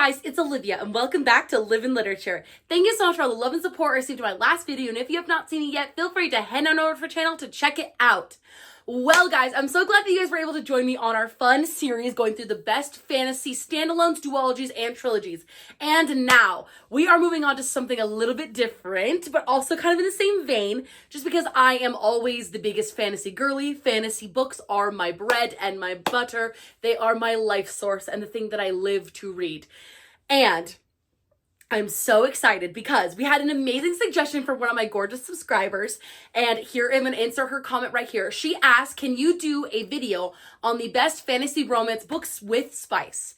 guys, it's Olivia and welcome back to Live in Literature. Thank you so much for all the love and support received in my last video, and if you have not seen it yet, feel free to head on over to the channel to check it out. Well guys, I'm so glad that you guys were able to join me on our fun series going through the best fantasy standalones, duologies, and trilogies. And now, we are moving on to something a little bit different, but also kind of in the same vein, just because I am always the biggest fantasy girly. Fantasy books are my bread and my butter. They are my life source and the thing that I live to read. And I'm so excited because we had an amazing suggestion from one of my gorgeous subscribers, and here I'm going to insert her comment right here. She asked, can you do a video on the best fantasy romance books with spice?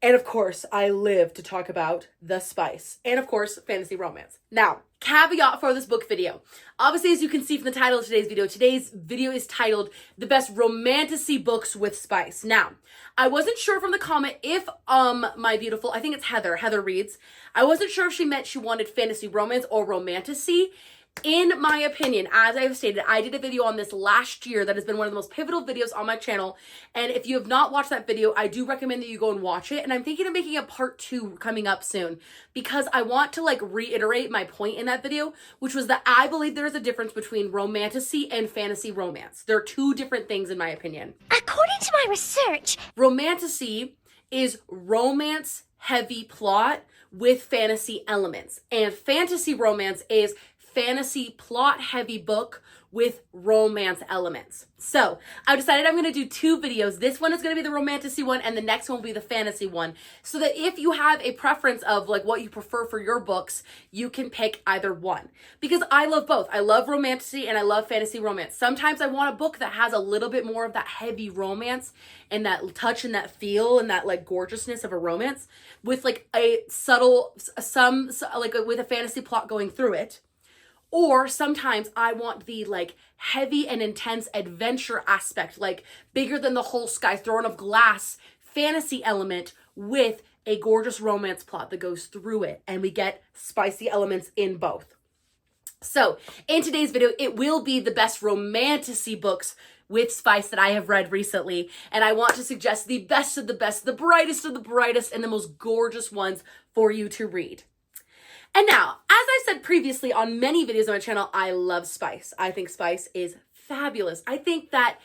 And of course, I live to talk about the spice and of course, fantasy romance. Now, caveat for this book video. Obviously, as you can see from the title of today's video is titled The Best Romantasy Books with Spice. Now, I wasn't sure from the comment if my beautiful, I think it's Heather reads, I wasn't sure if she meant she wanted fantasy romance or romantasy. In my opinion, as I've stated, I did a video on this last year that has been one of the most pivotal videos on my channel. And if you have not watched that video, I do recommend that you go and watch it. And I'm thinking of making a part 2 coming up soon because I want to reiterate my point in that video, which was that I believe there is a difference between romantasy and fantasy romance. They're two different things in my opinion. According to my research, romantasy is romance heavy plot with fantasy elements, and fantasy romance is fantasy plot heavy book with romance elements. So I decided I'm going to do 2 videos. This one is going to be the romantasy one and the next one will be the fantasy one, so that if you have a preference of what you prefer for your books, you can pick either one, because I love both. I love romantasy and I love fantasy romance. Sometimes I want a book that has a little bit more of that heavy romance and that touch and that feel and that gorgeousness of a romance with a subtle with a fantasy plot going through it. Or sometimes I want the heavy and intense adventure aspect, bigger than the whole sky, throne of glass fantasy element with a gorgeous romance plot that goes through it. And we get spicy elements in both. So in today's video, it will be the best romantasy books with spice that I have read recently. And I want to suggest the best of the best, the brightest of the brightest, and the most gorgeous ones for you to read. And now, as I said previously on many videos on my channel, I love spice. I think spice is fabulous. I think that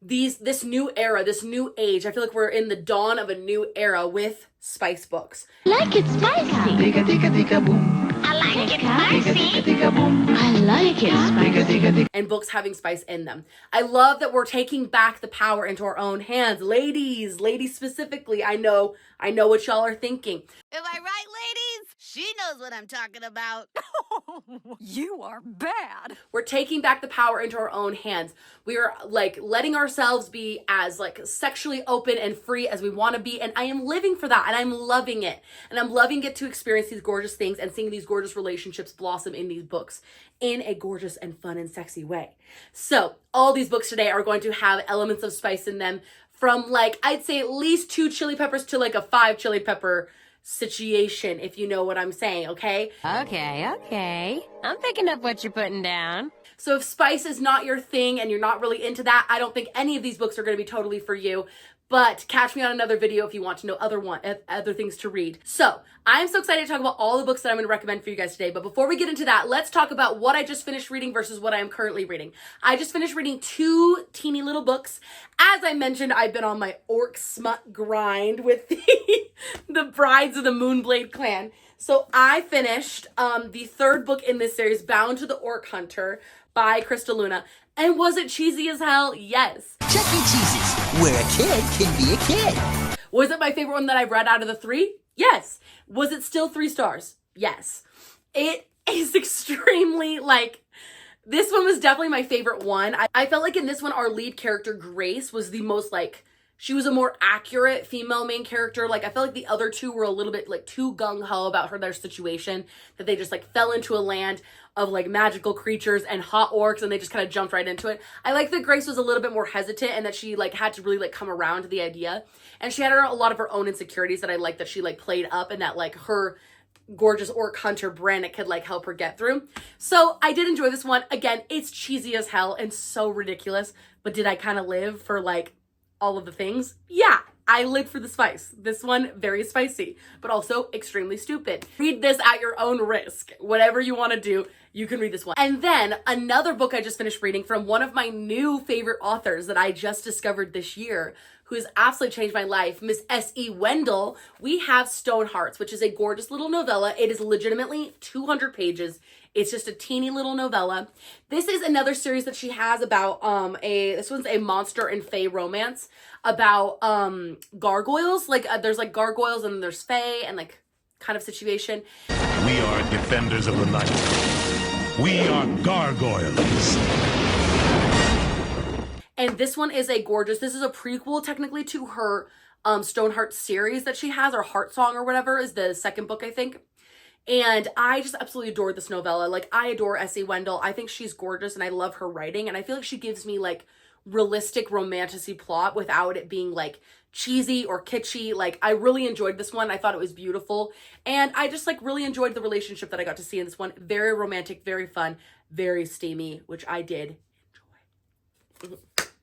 this new era, this new age, I feel like we're in the dawn of a new era with spice books. Like it spicy. Tika tika tika boom. I like it spicy. Tika tika boom. I like it spicy. And books having spice in them. I love that we're taking back the power into our own hands. Ladies specifically, I know what y'all are thinking. Am I right, ladies? She knows what I'm talking about. You are bad. We're taking back the power into our own hands. We are letting ourselves be as sexually open and free as we want to be. And I am living for that. And I'm loving it. And I'm loving it to experience these gorgeous things and seeing these gorgeous relationships blossom in these books in a gorgeous and fun and sexy way. So all these books today are going to have elements of spice in them, from I'd say at least 2 chili peppers to a 5 chili pepper situation, if you know what I'm saying, okay? Okay. I'm picking up what you're putting down. So if spice is not your thing and you're not really into that, I don't think any of these books are going to be totally for you. But catch me on another video if you want to know other things to read. So I'm so excited to talk about all the books that I'm going to recommend for you guys today. But before we get into that, let's talk about what I just finished reading versus what I am currently reading. I just finished reading 2 teeny little books. As I mentioned, I've been on my orc smut grind with the Brides of the Moonblade Clan. So I finished the 3rd book in this series, Bound to the Orc Hunter by Crystal Luna. And was it cheesy as hell? Yes. Chuck E. Cheese's, where a kid can be a kid. Was it my favorite one that I've read out of the 3? Yes. Was it still 3 stars? Yes. It is extremely this one was definitely my favorite one. I felt like in this one, our lead character, Grace, was the most she was a more accurate female main character. I felt like the other 2 were a little bit too gung-ho about their situation, that they just fell into a land of magical creatures and hot orcs and they just kind of jumped right into it. I like that Grace was a little bit more hesitant and that she had to really come around to the idea. And she had a lot of her own insecurities that I like that she played up, and that her gorgeous Orc Hunter Brannick could help her get through. So I did enjoy this one. Again, it's cheesy as hell and so ridiculous, but did I kind of live for all of the things? Yeah, I live for the spice. This one, very spicy, but also extremely stupid. Read this at your own risk. Whatever you want to do, you can read this one. And then another book I just finished reading from one of my new favorite authors that I just discovered this year, who has absolutely changed my life, Miss S.E. Wendell. We have Stonehe Hearts, which is a gorgeous little novella. It is legitimately 200 pages. It's just a teeny little novella. This is another series that she has about this one's a monster and fae romance about gargoyles. Like there's like gargoyles and there's fae and like kind of situation. We are defenders of the light. We are gargoyles. And this one is a gorgeous, this is a prequel technically to her Stonehe Hearts series that she has, or Heart Song or whatever is the second book, I think. And I just absolutely adore this novella. Like, I adore S.E. Wendell. I think she's gorgeous and I love her writing. And I feel like she gives me like realistic romantasy plot without it being like cheesy or kitschy. Like, I really enjoyed this one. I thought it was beautiful. And I just like really enjoyed the relationship that I got to see in this one. Very romantic, very fun, very steamy, which I did enjoy.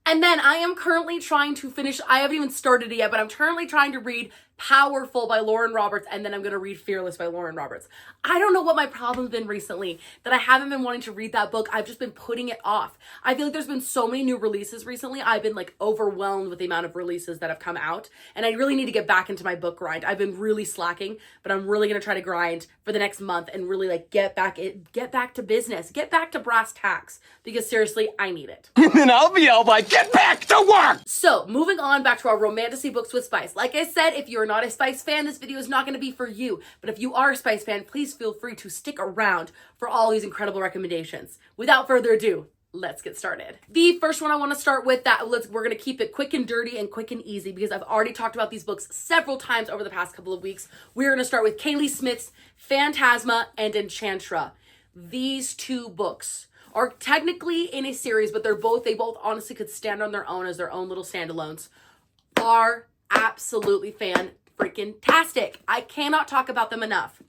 And then I am currently trying to finish, I haven't even started it yet, but I'm currently trying to read Powerful by Lauren Roberts, and then I'm going to read Fearless by Lauren Roberts. I don't know what my problem's been recently, that I haven't been wanting to read that book. I've just been putting it off. I feel like there's been so many new releases recently. I've been like overwhelmed with the amount of releases that have come out, and I really need to get back into my book grind. I've been really slacking, but I'm really going to try to grind for the next month and really like get back to business, get back to brass tacks, because seriously, I need it. And I'll be all like, get back to work! So, moving on back to our Romantasy books with spice. Like I said, if you're not a spice fan, this video is not going to be for you. But if you are a spice fan, please feel free to stick around for all these incredible recommendations. Without further ado, let's get started. The first one I want to start with, we're going to keep it quick and dirty and quick and easy because I've already talked about these books several times over the past couple of weeks. We're going to start with Kaylee Smith's Fantasma and Enchantra. These two books are technically in a series, but they both honestly could stand on their own as their own little standalones. Are absolutely freaking-tastic. I cannot talk about them enough.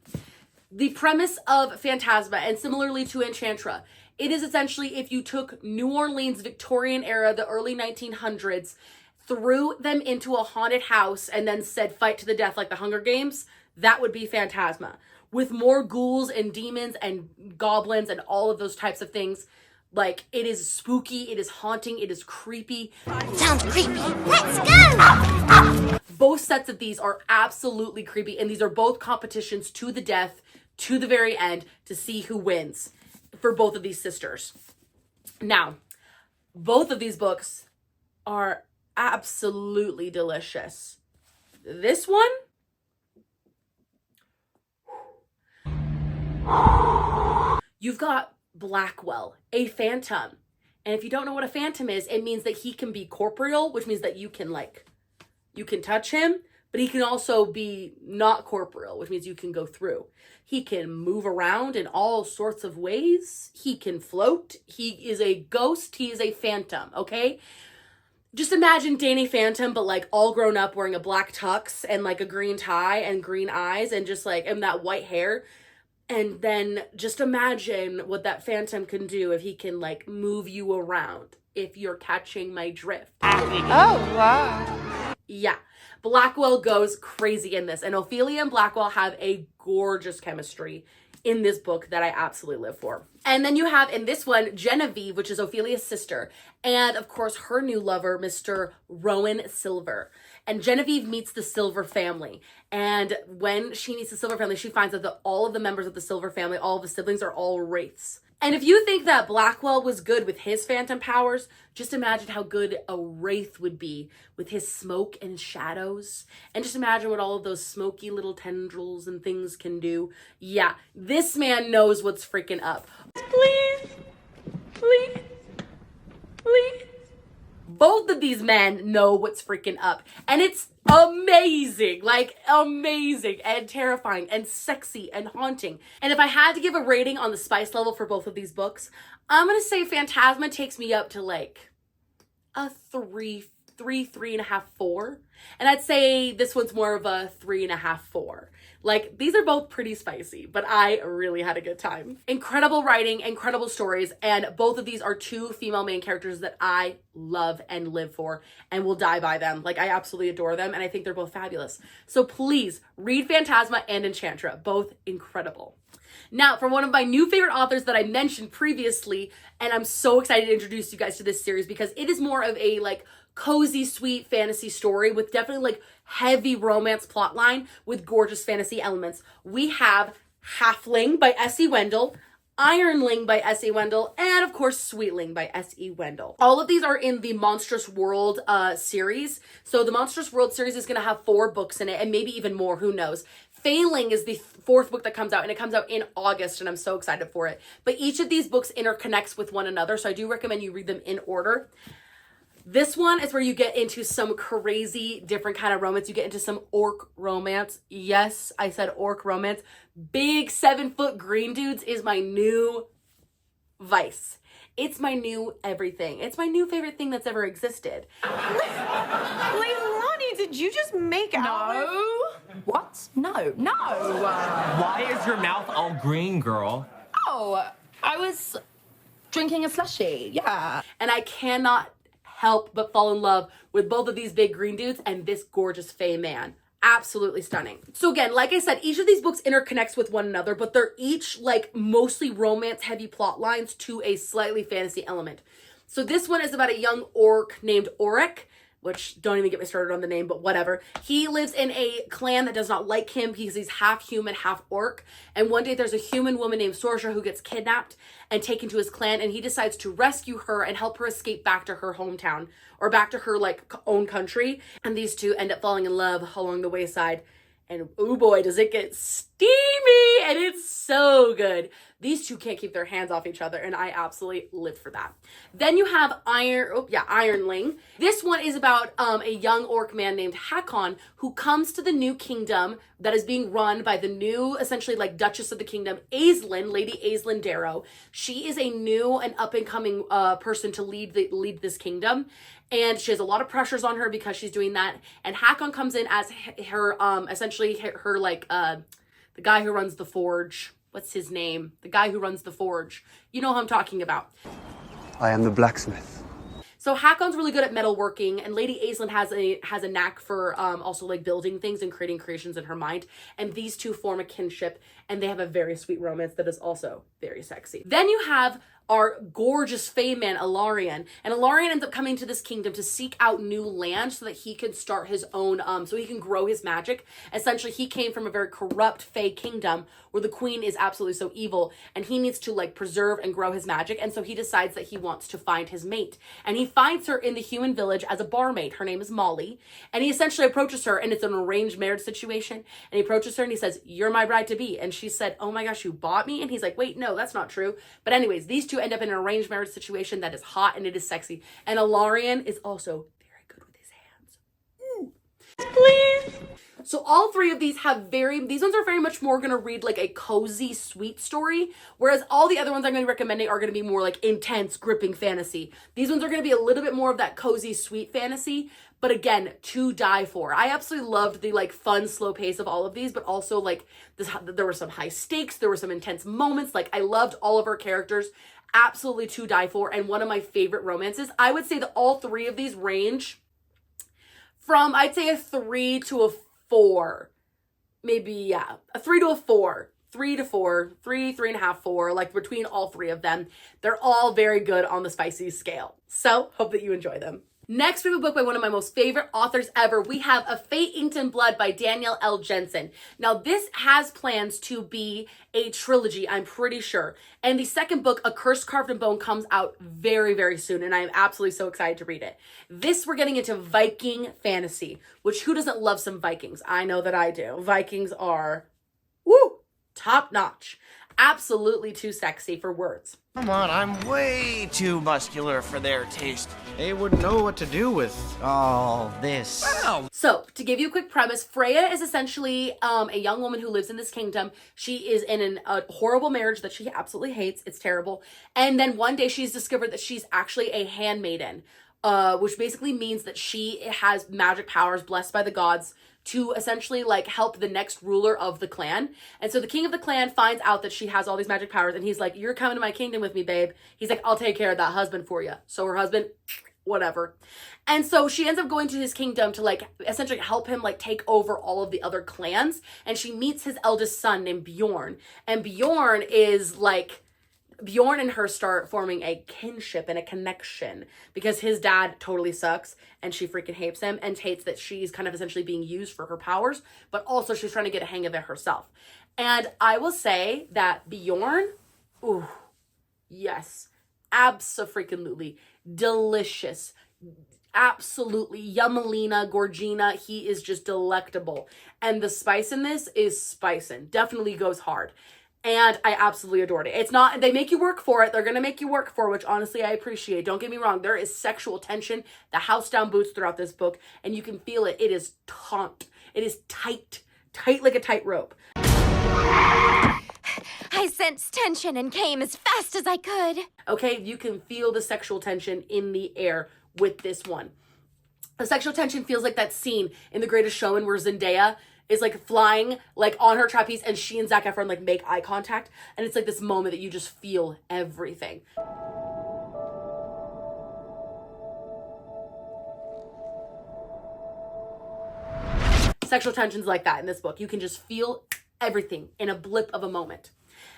The premise of Fantasma, and similarly to Enchantra, it is essentially if you took New Orleans Victorian era, the early 1900s, threw them into a haunted house and then said fight to the death like the Hunger Games, that would be Fantasma. With more ghouls and demons and goblins and all of those types of things. Like, it is spooky, it is haunting, it is creepy. Sounds creepy. Let's go! Both sets of these are absolutely creepy, and these are both competitions to the death, to the very end, to see who wins for both of these sisters. Now, both of these books are absolutely delicious. This one, you've got Blackwell, a phantom. And if you don't know what a phantom is, it means that he can be corporeal, which means that you can touch him, but he can also be not corporeal, which means you can go through. He can move around in all sorts of ways. He can float. He is a ghost. He is a phantom, okay? Just imagine Danny Phantom, but like all grown up wearing a black tux and like a green tie and green eyes and just like, and that white hair. And then just imagine what that phantom can do if he can like move you around, if you're catching my drift. Oh, wow. Yeah. Blackwell goes crazy in this. And Ophelia and Blackwell have a gorgeous chemistry in this book that I absolutely live for. And then you have in this one, Genevieve, which is Ophelia's sister. And of course, her new lover, Mr. Rowan Silver. And Genevieve meets the Silver family. And when she meets the Silver family, she finds out that all of the members of the Silver family, all of the siblings are all wraiths. And if you think that Blackwell was good with his phantom powers, just imagine how good a wraith would be with his smoke and shadows. And just imagine what all of those smoky little tendrils and things can do. Yeah, this man knows what's freaking up. Please, please, please. Both of these men know what's freaking up. And it's amazing, like amazing and terrifying and sexy and haunting. And if I had to give a rating on the spice level for both of these books, I'm going to say Fantasma takes me up to like a 3.5, 4. And I'd say this one's more of a 3.5, 4. Like, these are both pretty spicy, but I really had a good time. Incredible writing, incredible stories, and both of these are two female main characters that I love and live for and will die by them. Like, I absolutely adore them, and I think they're both fabulous. So please read Fantasma and Enchantra, both incredible. Now, for one of my new favorite authors that I mentioned previously, and I'm so excited to introduce you guys to this series because it is more of a like cozy, sweet fantasy story with definitely like heavy romance plotline with gorgeous fantasy elements. We have Halfling by S.E. Wendell, Ironling by S.E. Wendell, and of course Sweetling by S.E. Wendell. All of these are in the Monstrous World series. So the Monstrous World series is going to have 4 books in it and maybe even more, who knows. Failing is the 4th book that comes out, and it comes out in August, and I'm so excited for it. But each of these books interconnects with one another, so I do recommend you read them in order. This one is where you get into some crazy different kind of romance. You get into some orc romance. Yes, I said orc romance. Big 7-foot green dudes is my new vice. It's my new everything. It's my new favorite thing that's ever existed. Leilani, did you just make out? What? No. Why is your mouth all green, girl? Oh, I was drinking a slushie. Yeah. And I cannot help but fall in love with both of these big green dudes and this gorgeous fae man. Absolutely stunning. So again, like I said, each of these books interconnects with one another, but they're each like mostly romance heavy plot lines to a slightly fantasy element. So this one is about a young orc named Oric, which don't even get me started on the name, but whatever. He lives in a clan that does not like him because he's half human, half orc. And one day there's a human woman named Sorja who gets kidnapped and taken to his clan, and he decides to rescue her and help her escape back to her hometown or back to her like own country. And these two end up falling in love along the wayside. And oh boy, does it get steamy, and it's so good. These two can't keep their hands off each other, and I absolutely live for that. Then you have Ironling. This one is about a young orc man named Hakon who comes to the new kingdom that is being run by the new, essentially like Duchess of the Kingdom, Aislinn, Lady Aislinn Darrow. She is a new and up-and-coming person to lead this kingdom. And she has a lot of pressures on her because she's doing that. And Hakon comes in as her, essentially her like, the guy who runs the forge. What's his name? The guy who runs the forge. You know who I'm talking about. I am the blacksmith. So Hakon's really good at metalworking, and Lady Aislinn has a knack for also like building things and creating creations in her mind. And these two form a kinship, and they have a very sweet romance that is also very sexy. Then you have our gorgeous fae man, Alarian. And Alarian ends up coming to this kingdom to seek out new land so that he can start his own, so he can grow his magic. Essentially, he came from a very corrupt fae kingdom where the queen is absolutely so evil, and he needs to like preserve and grow his magic. And so he decides that he wants to find his mate. And he finds her in the human village as a barmaid. Her name is Molly. And he essentially approaches her, and it's an arranged marriage situation. And he approaches her and he says, "You're my bride to be." And she said, "Oh my gosh, you bought me?" And he's like, "Wait, no, that's not true." But anyways, these two end up in an arranged marriage situation that is hot and it is sexy. And Alarian is also very good with his hands. Ooh. Please. So all 3 of these have these ones are very much more going to read like a cozy, sweet story. Whereas all the other ones I'm going to be recommending are going to be more like intense, gripping fantasy. These ones are going to be a little bit more of that cozy, sweet fantasy. But again, to die for. I absolutely loved the like fun, slow pace of all of these, but also like there were some high stakes. There were some intense moments. Like I loved all of our characters. Absolutely to die for, and one of my favorite romances. I would say that all 3 of these range from, I'd say, a 3 to a 4. Maybe, yeah, a 3 to a 4. 3 to 4, 3.5, 4, like between all 3 of them. They're all very good on the spicy scale. So, hope that you enjoy them. Next, we have a book by one of my most favorite authors ever. We have A Fate Inked in Blood by Danielle L. Jensen. Now, this has plans to be a trilogy, I'm pretty sure. And the second book, A Curse Carved in Bone, comes out very, very soon, and I am absolutely so excited to read it. This, we're getting into Viking fantasy, which who doesn't love some Vikings? I know that I do. Vikings are, woo, top notch. Absolutely too sexy for words. Come on, I'm way too muscular for their taste. They wouldn't know what to do with all this. Wow. So, to give you a quick premise, Freya is essentially a young woman who lives in this kingdom. She is in a horrible marriage that she absolutely hates. It's terrible. And then one day she's discovered that she's actually a handmaiden, which basically means that she has magic powers blessed by the gods to essentially like help the next ruler of the clan. And so the king of the clan finds out that she has all these magic powers, and he's like, you're coming to my kingdom with me, babe. He's like, I'll take care of that husband for you. So her husband, whatever. And so she ends up going to his kingdom to like essentially help him like take over all of the other clans. And she meets his eldest son named Bjorn. And Bjorn and her start forming a kinship and a connection because his dad totally sucks and she freaking hates him and hates that she's kind of essentially being used for her powers, but also she's trying to get a hang of it herself. And I will say that Bjorn, ooh, yes, abso-freaking-lutely delicious. Absolutely Yummelina, Gorgina, he is just delectable. And the spice in this is spicing. Definitely goes hard. And I absolutely adored it. It's not, they make you work for it. They're going to make you work for it, which honestly I appreciate. Don't get me wrong. There is sexual tension, the house down boots throughout this book, and you can feel it. It is taut. It is tight like a tightrope. I sensed tension and came as fast as I could. Okay, you can feel the sexual tension in the air with this one. The sexual tension feels like that scene in The Greatest Showman where Zendaya is like flying like on her trapeze and she and Zac Efron like make eye contact, and it's like this moment that you just feel everything. Sexual tension's like that in this book. You can just feel everything in a blip of a moment.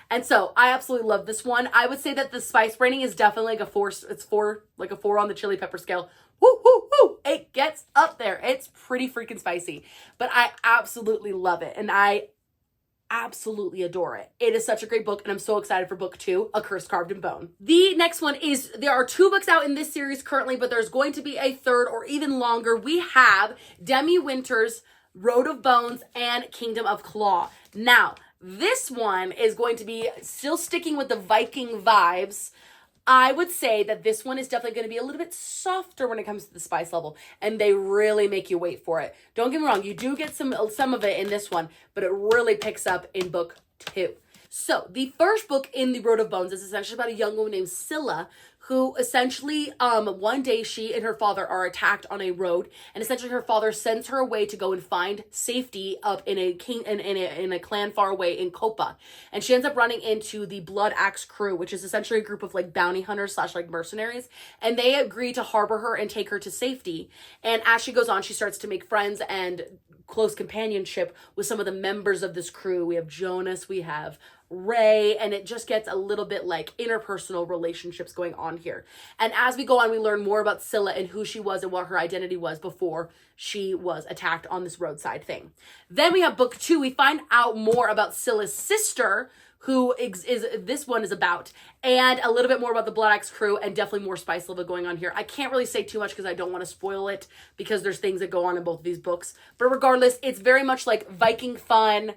And so I absolutely love this one. I would say that the spice rating is definitely like a 4. It's 4, like a 4 on the chili pepper scale. Woo, woo, woo. It gets up there. It's pretty freaking spicy, but I absolutely love it. And I absolutely adore it. It is such a great book, and I'm so excited for book 2, A Curse Carved in Bone. The next one is, there are 2 books out in this series currently, but there's going to be a third or even longer. We have Demi Winter's Road of Bones and Kingdom of Claw. Now, this one is going to be still sticking with the Viking vibes. I would say that this one is definitely going to be a little bit softer when it comes to the spice level, and they really make you wait for it. Don't get me wrong, you do get some of it in this one, but it really picks up in book 2. So the first book in the Road of Bones is essentially about a young woman named Scylla, who essentially one day she and her father are attacked on a road, and essentially her father sends her away to go and find safety up in a clan far away in Copa. And she ends up running into the Blood Axe crew, which is essentially a group of like bounty hunters / like mercenaries, and they agree to harbor her and take her to safety. And as she goes on, she starts to make friends and close companionship with some of the members of this crew. We have Jonas, we have Ray, and it just gets a little bit like interpersonal relationships going on here. And as we go on, we learn more about Scylla and who she was and what her identity was before she was attacked on this roadside thing. Then we have book 2. We find out more about Scylla's sister, who is this one is about, and a little bit more about the Blood Axe crew, and definitely more spice level going on here. I can't really say too much because I don't want to spoil it, because there's things that go on in both of these books. But regardless, it's very much like Viking fun,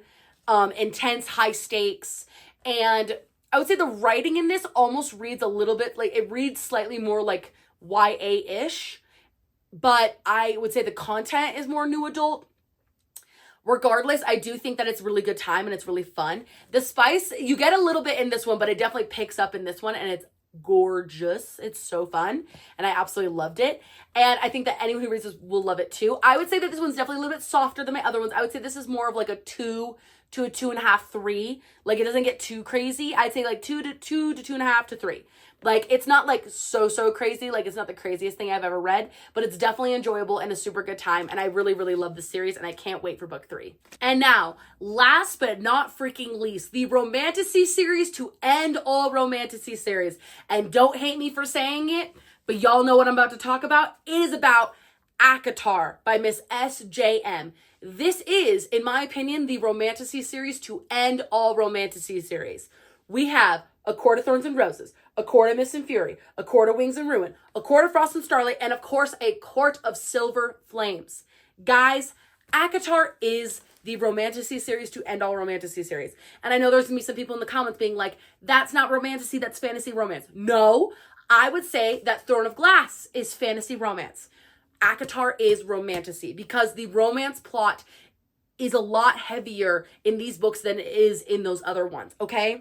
intense, high stakes. And I would say the writing in this almost reads a little bit like, it reads slightly more like YA-ish, but I would say the content is more new adult. Regardless, I do think that it's really good time and it's really fun. The spice, you get a little bit in this one, but it definitely picks up in this one, and it's gorgeous. It's so fun, and I absolutely loved it. And I think that anyone who reads this will love it too. I would say that this one's definitely a little bit softer than my other ones. I would say this is more of like a 2 to a 2.5, 3. Like, it doesn't get too crazy. I'd say like 2 to 2.5 to 3. Like, it's not like so crazy. Like, it's not the craziest thing I've ever read, but it's definitely enjoyable and a super good time. And I really love the series, and I can't wait for book 3. And now, last but not freaking least, the Romantasy series to end all Romantasy series. And don't hate me for saying it, but y'all know what I'm about to talk about. It is about Acatar by Miss S.J.M. This is, in my opinion, the Romantasy series to end all Romantasy series. We have A Court of Thorns and Roses, A Court of Mist and Fury, A Court of Wings and Ruin, A Court of Frost and Starlight, and of course, A Court of Silver Flames. Guys, Acatar is the Romantasy series to end all Romantasy series. And I know there's gonna be some people in the comments being like, that's not Romantasy, that's fantasy romance. No, I would say that Throne of Glass is fantasy romance. Acatar is Romantasy, because the romance plot is a lot heavier in these books than it is in those other ones, okay?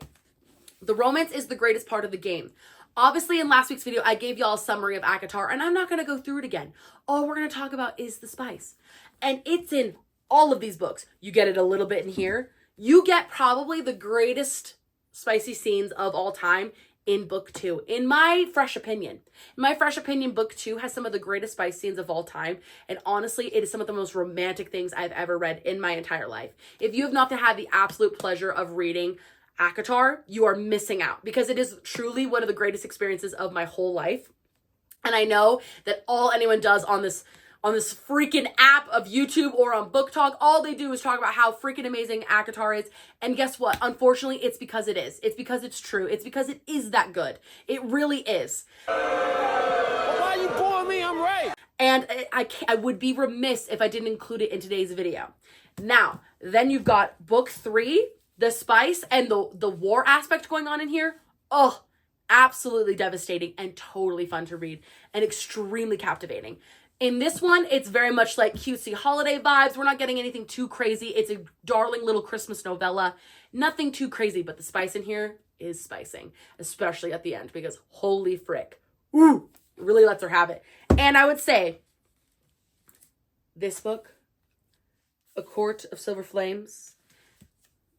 The romance is the greatest part of the game. Obviously, in last week's video, I gave y'all a summary of Acatar, and I'm not going to go through it again. All we're going to talk about is the spice. And it's in all of these books. You get it a little bit in here. You get probably the greatest spicy scenes of all time in book 2, in my fresh opinion. In my fresh opinion, book 2 has some of the greatest spice scenes of all time, and honestly, it is some of the most romantic things I've ever read in my entire life. If you have not had the absolute pleasure of reading Acatar, you are missing out, because it is truly one of the greatest experiences of my whole life. And I know that all anyone does on this freaking app of YouTube or on Book Talk, all they do is talk about how freaking amazing Acatar is. And guess what? Unfortunately, it's because it is. It's because it's true. It's because it is that good. It really is. Well, why are you boring me? I'm right. And I would be remiss if I didn't include it in today's video. Now, then you've got book 3, the spice and the war aspect going on in here. Oh, absolutely devastating and totally fun to read and extremely captivating. In this one, it's very much like cutesy holiday vibes. We're not getting anything too crazy. It's a darling little Christmas novella. Nothing too crazy, but the spice in here is spicing, especially at the end, because holy frick. Ooh, it really lets her have it. And I would say this book, A Court of Silver Flames,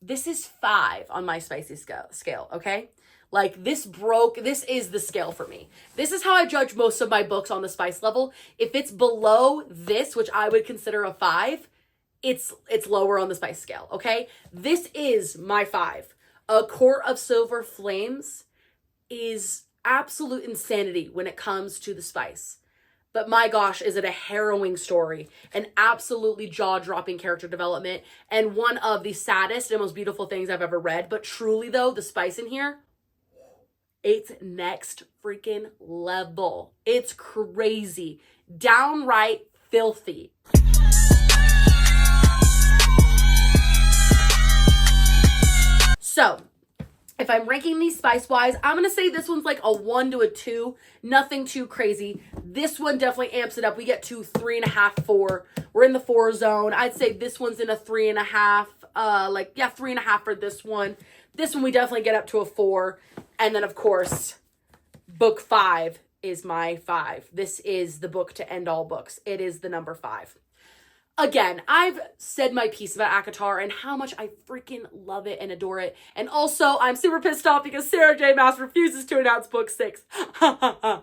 this is 5 on my spicy scale, okay? Like, this is the scale for me. This is how I judge most of my books on the spice level. If it's below this, which I would consider a 5, it's lower on the spice scale, okay? This is my 5. A Court of Silver Flames is absolute insanity when it comes to the spice. But my gosh, is it a harrowing story, an absolutely jaw-dropping character development, and one of the saddest and most beautiful things I've ever read. But truly though, the spice in here, it's next freaking level. It's crazy. Downright filthy. So, if I'm ranking these spice-wise, I'm going to say this one's like a 1 to a 2. Nothing too crazy. This one definitely amps it up. We get to 3.5, 4. We're in the 4 zone. I'd say this one's in a 3.5. 3.5 for this one. This one we definitely get up to a 4. And then, of course, book 5 is my 5. This is the book to end all books. It is the number 5. Again, I've said my piece about Acatar and how much I freaking love it and adore it. And also, I'm super pissed off because Sarah J. Maas refuses to announce book 6. I'm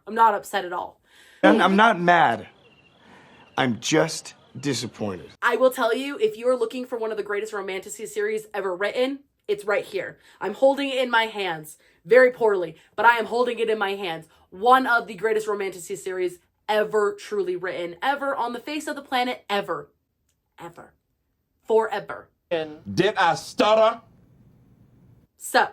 not upset at all. I'm not mad. I'm just disappointed. I will tell you, if you are looking for one of the greatest Romantasy series ever written, it's right here. I'm holding it in my hands. Very poorly, but I am holding it in my hands. One of the greatest Romantasy series ever truly written. Ever on the face of the planet. Ever. Ever. Forever. Did I stutter? So,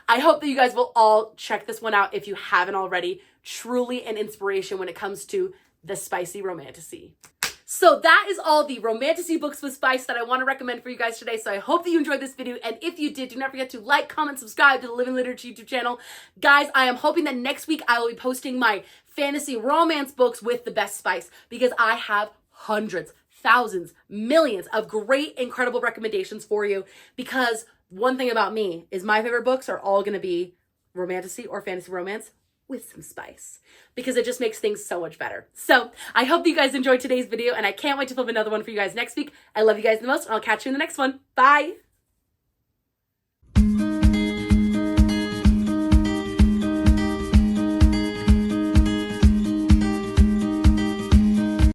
I hope that you guys will all check this one out if you haven't already. Truly an inspiration when it comes to the spicy Romantasy. So that is all the Romantasy books with spice that I want to recommend for you guys today. So I hope that you enjoyed this video. And if you did, do not forget to like, comment, subscribe to the Living Literature YouTube channel. Guys, I am hoping that next week I will be posting my fantasy romance books with the best spice, because I have hundreds, thousands, millions of great, incredible recommendations for you. Because one thing about me is my favorite books are all going to be Romantasy or fantasy romance with some spice, because it just makes things so much better. So I hope that you guys enjoyed today's video, and I can't wait to film another one for you guys next week. I love you guys the most, and I'll catch you in the next one. Bye.